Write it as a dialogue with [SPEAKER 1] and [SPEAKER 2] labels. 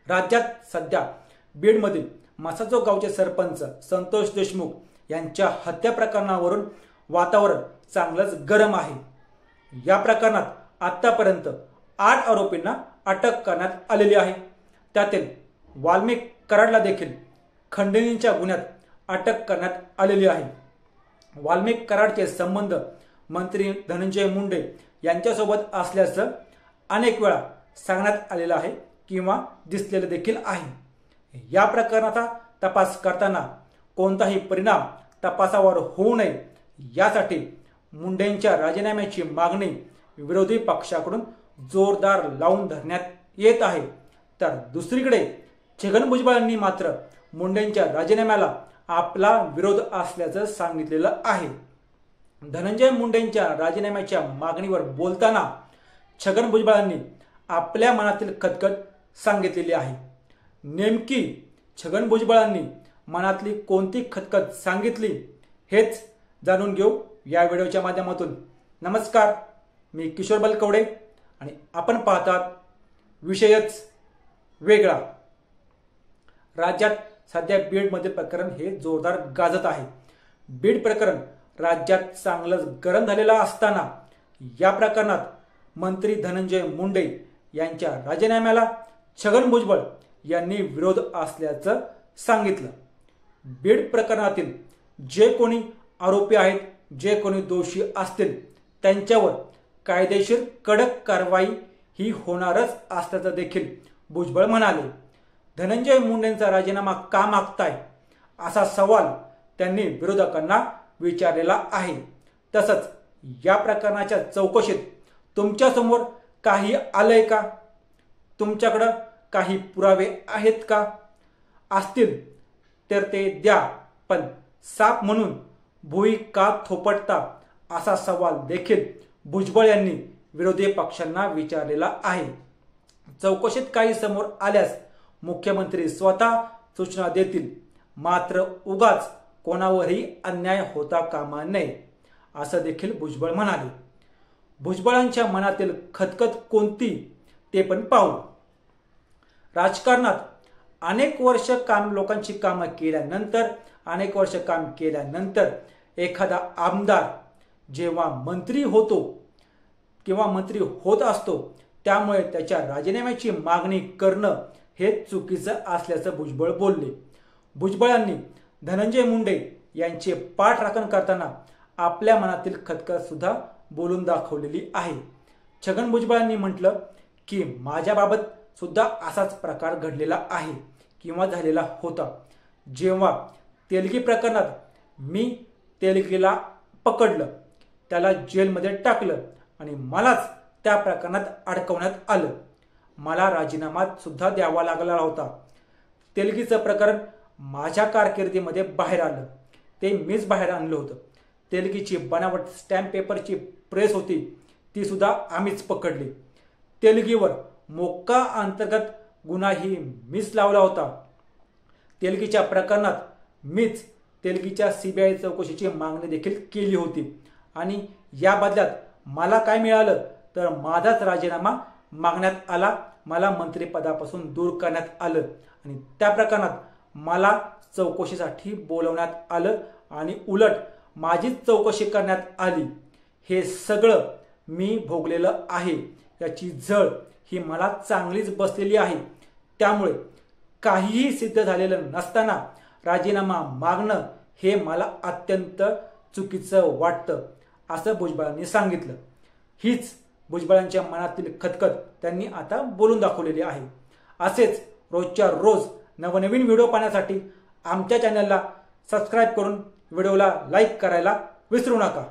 [SPEAKER 1] राज्यात सध्या बीडमधील मसाजोग गावचे सरपंच संतोष देशमुख यांच्या हत्या प्रकरणावरून वातावरण चांगलंच गरम आहे। या प्रकरणात आतापर्यंत 8 आरोपींना अटक करण्यात आलेली आहे। त्यातील वाल्मिक कराडला देखील खंडणीच्या गुन्ह्यात अटक करण्यात आलेली आहे। वाल्मिक कराडचे संबंध मंत्री धनंजय मुंडे यांच्यासोबत असल्याचं अनेक वेळा सांगण्यात आलेलं आहे किंवा दिसलेलं देखील आहे। या प्रकरणाचा तपास करताना कोणताही परिणाम तपासावर होऊ नये यासाठी मुंडेंच्या राजीनाम्याची मागणी विरोधी पक्षाकडून जोरदार लावून धरण्यात येत आहे। तर दुसरीकडे छगन भुजबळांनी मात्र मुंडेंच्या राजीनाम्याला आपला विरोध असल्याचं सांगितलेलं आहे। धनंजय मुंडेंच्या राजीनाम्याच्या मागणीवर बोलताना छगन भुजबळांनी आपल्या मनातील खदखद सांगितलेली आहे। नेमकी छगन भुजबळांनी मनातली कोणती खदखद सांगितली हेच जाणून घेऊ या व्हिडिओच्या माध्यमातून। नमस्कार, मी किशोर बलकवडे आणि आपण पाहतात विषयच वेगळा। राज्यात सध्या बीडमधील प्रकरण हे जोरदार गाजत आहे। बीड प्रकरण राज्यात चांगलंच गरम झालेलं असताना या प्रकरणात मंत्री धनंजय मुंडे यांच्या राजीनाम्याला छगन भुजबळ यांनी विरोध असल्याचं सांगितलं। बीड प्रकरणातील जे कोणी आरोपी आहेत, जे कोणी दोषी असतील त्यांच्यावर कायदेशीर कडक कारवाई ही होणारच असल्याचं देखील भुजबळ म्हणाले। धनंजय मुंडेंचा राजीनामा का मागताय असा सवाल त्यांनी विरोधकांना विचारलेला आहे। तसंच या प्रकरणाच्या चौकशीत तुमच्या समोर काही आलंय का, तुमच्याकडे काही पुरावे आहेत का, असतील तर ते द्या, पण साप म्हणून भुई का थोपटता असा सवाल देखील भुजबळ यांनी विरोधी पक्षांना विचारलेला आहे। चौकशीत काही समोर आल्यास मुख्यमंत्री स्वतः सूचना देतील, मात्र उगाच कोणावरही अन्याय होता कामा नये असं देखील भुजबळ म्हणाले। भुजबळांच्या मनातील खदखद कोणती ते पण पाहू। राजकारणात अनेक वर्ष लोकांची कामं केल्यानंतर, अनेक वर्ष काम केल्यानंतर एखादा आमदार जेव्हा मंत्री होतो किंवा मंत्री होत असतो त्यामुळे त्याच्या राजीनाम्याची मागणी करणं हे चुकीचं असल्याचं भुजबळ बोलले। भुजबळांनी धनंजय मुंडे यांचे पाठराखण करताना आपल्या मनातील खदखद सुद्धा बोलून दाखवलेली आहे। छगन भुजबळांनी म्हटलं की माझ्याबाबत सुद्धा असाच प्रकार घडलेला आहे किंवा झालेला होता। जेव्हा तेलगी प्रकरणात मी तेलगीला पकडलं, त्याला जेलमध्ये टाकलं आणि मलाच त्या प्रकरणात अडकवण्यात आलं, मला राजीनामा सुद्धा द्यावा लागला होता। तेलगीचं प्रकरण माझ्या कारकिर्दीमध्ये बाहेर आलं, ते मीच बाहेर आणलं होतं। तेलगीची बनावट स्टॅम्प पेपरची प्रेस होती, ती सुद्धा आम्हीच पकडली। तेलगीवर मोक्का अंतर्गत गुन्हाही मीच लावला होता। तेलगीच्या प्रकरणात मीच तेलगीच्या सीबीआय चौकशीची मागणी देखील केली होती आणि या बदल्यात मला काय मिळालं तर माझाच राजीनामा मागण्यात आला, मला मंत्रिपदापासून दूर करण्यात आलं आणि त्या प्रकरणात मला चौकशीसाठी बोलवण्यात आलं आणि उलट माझीच चौकशी करण्यात आली। हे सगळं मी भोगलेलं आहे, याची झळ ही मला चांगलीच बसलेली आहे। त्यामुळे काहीही सिद्ध झालेलं नसताना राजीनामा मागणं हे मला अत्यंत चुकीचं वाटतं असं भुजबळांनी सांगितलं। हीच भुजबळांच्या मनातील खदखद त्यांनी आता बोलून दाखवलेली आहे। असेच रोजच्या रोज नवनवीन व्हिडिओ पाहण्यासाठी आमच्या चॅनलला सबस्क्राईब करून व्हिडिओला लाईक करायला विसरू नका।